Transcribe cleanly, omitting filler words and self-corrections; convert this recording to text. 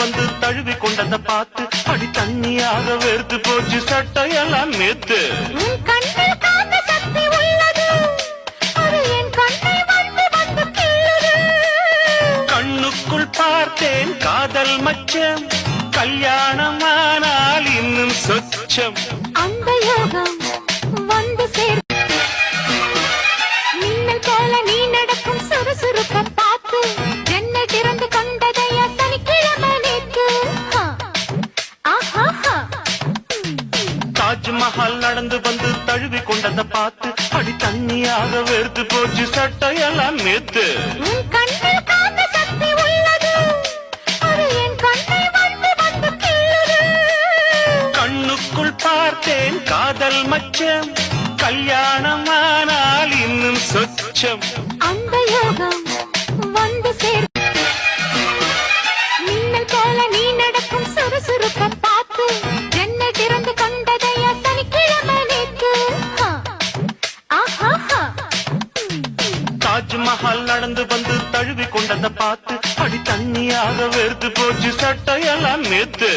வந்து தழுவி கொண்டத பார்த்து அடி தண்ணியாக வெறுத்து போச்சு சட்டையெல்லாம் நேத்து. உன் கண்ணில் காந்த சக்தி உள்ளது, அது என் கண்ணை வந்து வந்து கிள்ளுது. கண்ணுக்குள் பார்த்தேன் காதல் மச்சம், கல்யாணமானால் இன்னும் சொச்சம். அந்த யோகம் வந்து சேர். மின்னல் போல நீ நடக்கும் சுறுசுறுக்க பார்த்து ஜன்னல் திறந்து கொண்டதையா சனிக்கிழமை நேத்து. தாஜ்மஹால் நடந்து வந்து தழுவி கொண்டத பார்த்து அடி தண்ணியாக வெறுத்து போச்சு சட்டையெல்லாம் நேத்து. உன் கண்ணில் காந்த சக்தி உள்ளது, அது என் கண்ணை வந்து வந்து கிள்ளுது. கண்ணுக்குள் பார்த்தேன் காதல் மச்சம், கல்யாணமானால் இன்னும் சொச்சம். அந்த யோகம் வந்து சேர். மின்னல் போல நீ நடக்கும் சுறுசுறுக்க பார்த்து ஜன்னல் திறந்து கொண்டதையா சனிக்கிழமை நேத்து. தாஜ்மஹால் நடந்து வந்து தழுவி கொண்டத பார்த்து அடி தண்ணியாக வெறுத்து போச்சு சட்டையெல்லாம் நேத்து.